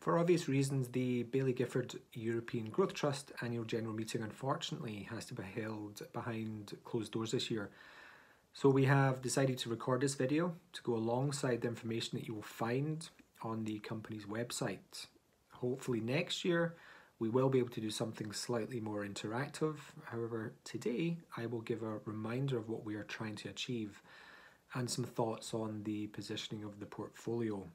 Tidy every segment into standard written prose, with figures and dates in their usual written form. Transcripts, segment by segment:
For obvious reasons, the Baillie Gifford European Growth Trust annual general meeting unfortunately has to be held behind closed doors this year. So we have decided to record this video to go alongside the information that you will find on the company's website. Hopefully next year we will be able to do something slightly more interactive. However, today I will give a reminder of what we are trying to achieve and some thoughts on the positioning of the portfolio.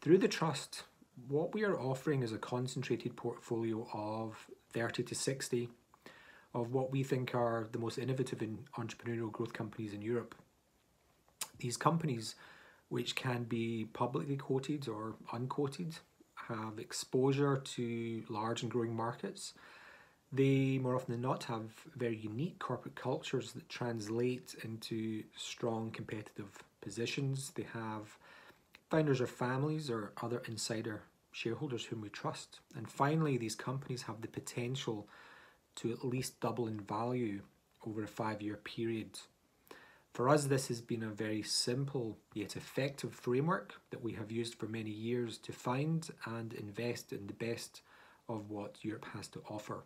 Through the trust, what we are offering is a concentrated portfolio of 30 to 60 of what we think are the most innovative and entrepreneurial growth companies in Europe. These companies, which can be publicly quoted or unquoted, have exposure to large and growing markets. They more often than not have very unique corporate cultures that translate into strong competitive positions. They have founders or families or other insider shareholders whom we trust. And finally, these companies have the potential to at least double in value over a 5-year period. For us, this has been a very simple yet effective framework that we have used for many years to find and invest in the best of what Europe has to offer.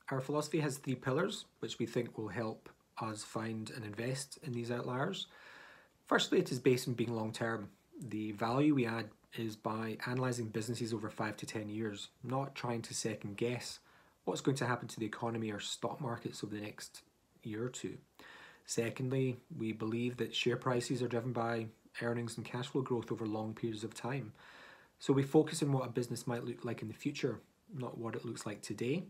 Our philosophy has 3 pillars, which we think will help us find and invest in these outliers. Firstly, it is based on being long-term. The value we add is by analysing businesses over 5 to 10 years, not trying to second guess what's going to happen to the economy or stock markets over the next year or two. Secondly, we believe that share prices are driven by earnings and cash flow growth over long periods of time. So we focus on what a business might look like in the future, not what it looks like today.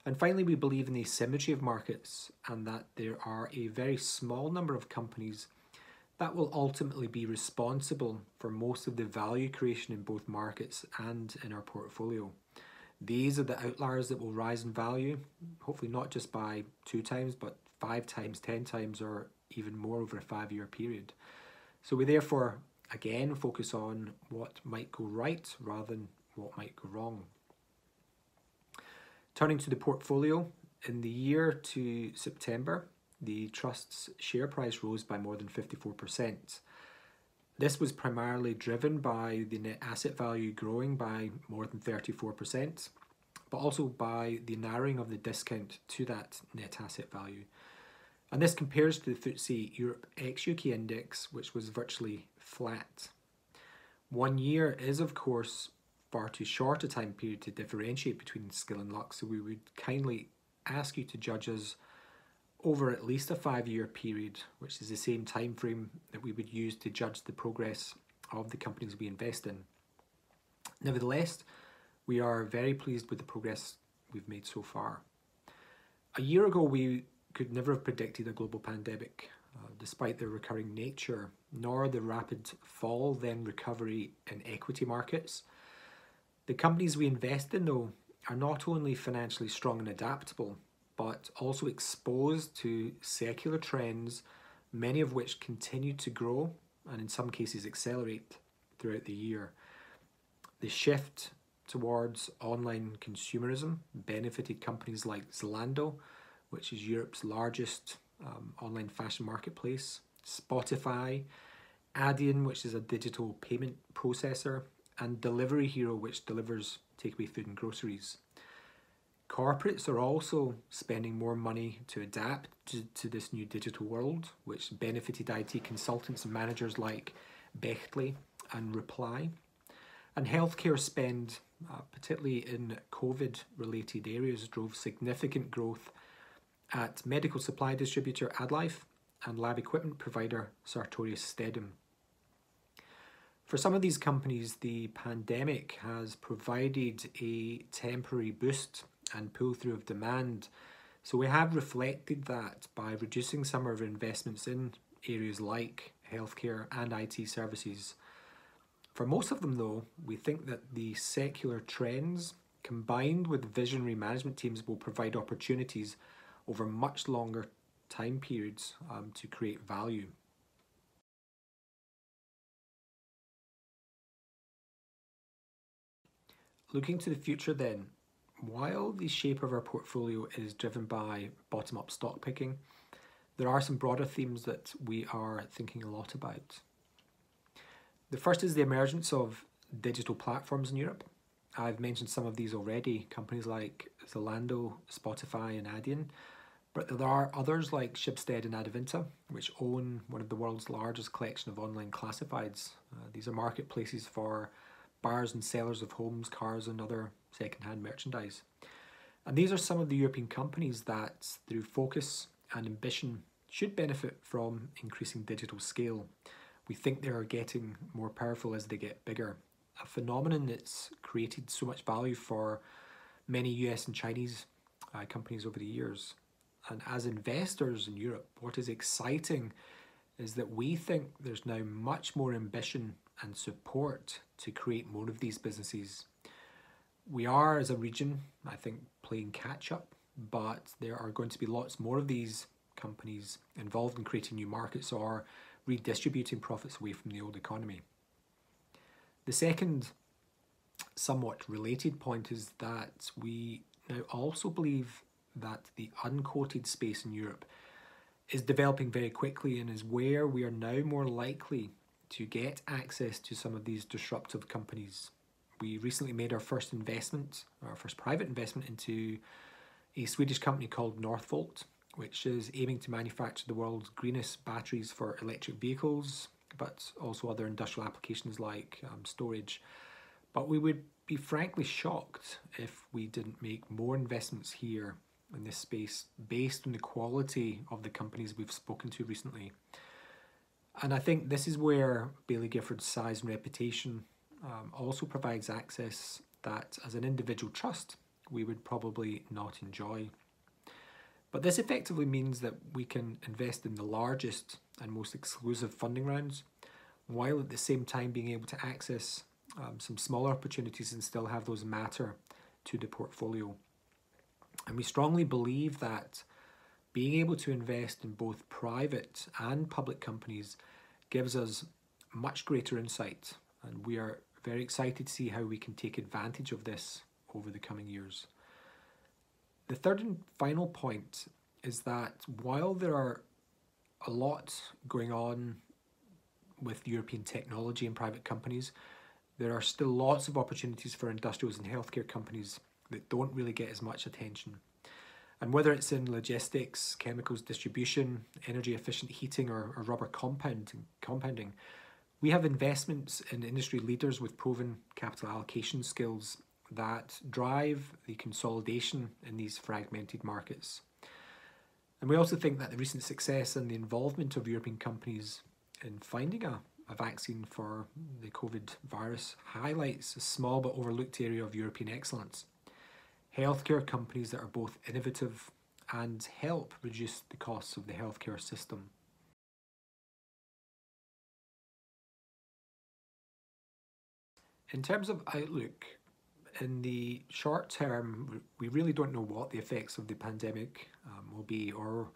And finally, we believe in the asymmetry of markets and that there are a very small number of companies that will ultimately be responsible for most of the value creation in both markets and in our portfolio. These are the outliers that will rise in value, hopefully not just by 2 times, but 5 times, 10 times, or even more over a 5-year period. So we therefore, again, focus on what might go right rather than what might go wrong. Turning to the portfolio, in the year to September, the Trust's share price rose by more than 54%. This was primarily driven by the net asset value growing by more than 34%, but also by the narrowing of the discount to that net asset value. And this compares to the FTSE Europe ex-UK index, which was virtually flat. 1 year is, of course, far too short a time period to differentiate between skill and luck, so we would kindly ask you to judge us over at least a 5-year period, which is the same time frame that we would use to judge the progress of the companies we invest in. Nevertheless, we are very pleased with the progress we've made so far. A year ago, we could never have predicted a global pandemic, despite their recurring nature, nor the rapid fall, then recovery in equity markets. The companies we invest in, though, are not only financially strong and adaptable, but also exposed to secular trends, many of which continue to grow and in some cases accelerate throughout the year. The shift towards online consumerism benefited companies like Zalando, which is Europe's largest online fashion marketplace, Spotify, Adyen, which is a digital payment processor, and Delivery Hero, which delivers takeaway food and groceries. Corporates are also spending more money to adapt to this new digital world, which benefited IT consultants and managers like Baillie and Reply. And healthcare spend, particularly in COVID-related areas, drove significant growth at medical supply distributor AdLife and lab equipment provider Sartorius Stedim. For some of these companies, the pandemic has provided a temporary boost and pull through of demand. So we have reflected that by reducing some of our investments in areas like healthcare and IT services. For most of them, though, we think that the secular trends combined with visionary management teams will provide opportunities over much longer time periods to create value. Looking to the future then, while the shape of our portfolio is driven by bottom-up stock picking, there are some broader themes that we are thinking a lot about. The first is the emergence of digital platforms in Europe. I've mentioned some of these already, companies like Zalando, Spotify and Adyen, but there are others like Schibsted and Adevinta, which own one of the world's largest collection of online classifieds. These are marketplaces for buyers and sellers of homes, cars and other second-hand merchandise. And these are some of the European companies that, through focus and ambition, should benefit from increasing digital scale. We think they are getting more powerful as they get bigger, a phenomenon that's created so much value for many US and Chinese companies over the years. And as investors in Europe, what is exciting is that we think there's now much more ambition and support to create more of these businesses. We are, as a region, I think, playing catch up, but there are going to be lots more of these companies involved in creating new markets or redistributing profits away from the old economy. The second, somewhat related point is that we now also believe that the unquoted space in Europe is developing very quickly and is where we are now more likely to get access to some of these disruptive companies. We recently made our first private investment into a Swedish company called Northvolt, which is aiming to manufacture the world's greenest batteries for electric vehicles, but also other industrial applications like storage. But we would be frankly shocked if we didn't make more investments here in this space based on the quality of the companies we've spoken to recently. And I think this is where Baillie Gifford's size and reputation also provides access that as an individual trust we would probably not enjoy. But this effectively means that we can invest in the largest and most exclusive funding rounds, while at the same time being able to access some smaller opportunities and still have those matter to the portfolio. And we strongly believe that being able to invest in both private and public companies gives us much greater insight, and we are very excited to see how we can take advantage of this over the coming years. The third and final point is that while there are a lot going on with European technology and private companies, there are still lots of opportunities for industrials and healthcare companies that don't really get as much attention. And whether it's in logistics, chemicals distribution, energy efficient heating or rubber compounding, we have investments in industry leaders with proven capital allocation skills that drive the consolidation in these fragmented markets. And we also think that the recent success and the involvement of European companies in finding a vaccine for the COVID virus highlights a small but overlooked area of European excellence. Healthcare companies that are both innovative and help reduce the costs of the healthcare system. In terms of outlook, in the short term, we really don't know what the effects of the pandemic will be, or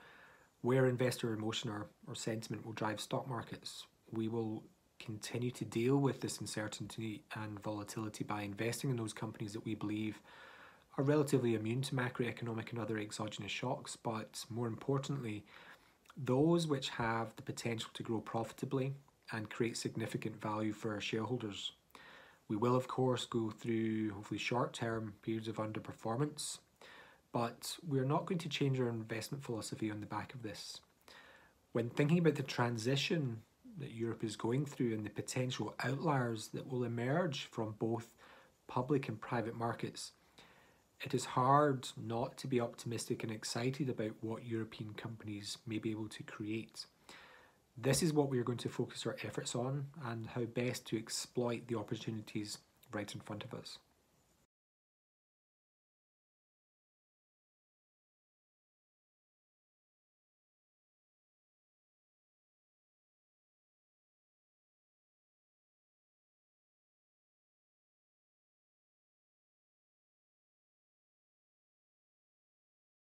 where investor emotion or sentiment will drive stock markets. We will continue to deal with this uncertainty and volatility by investing in those companies that we believe are relatively immune to macroeconomic and other exogenous shocks, but more importantly, those which have the potential to grow profitably and create significant value for our shareholders. We will, of course, go through hopefully short-term periods of underperformance, but we're not going to change our investment philosophy on the back of this. When thinking about the transition that Europe is going through and the potential outliers that will emerge from both public and private markets, it is hard not to be optimistic and excited about what European companies may be able to create. This is what we are going to focus our efforts on and how best to exploit the opportunities right in front of us.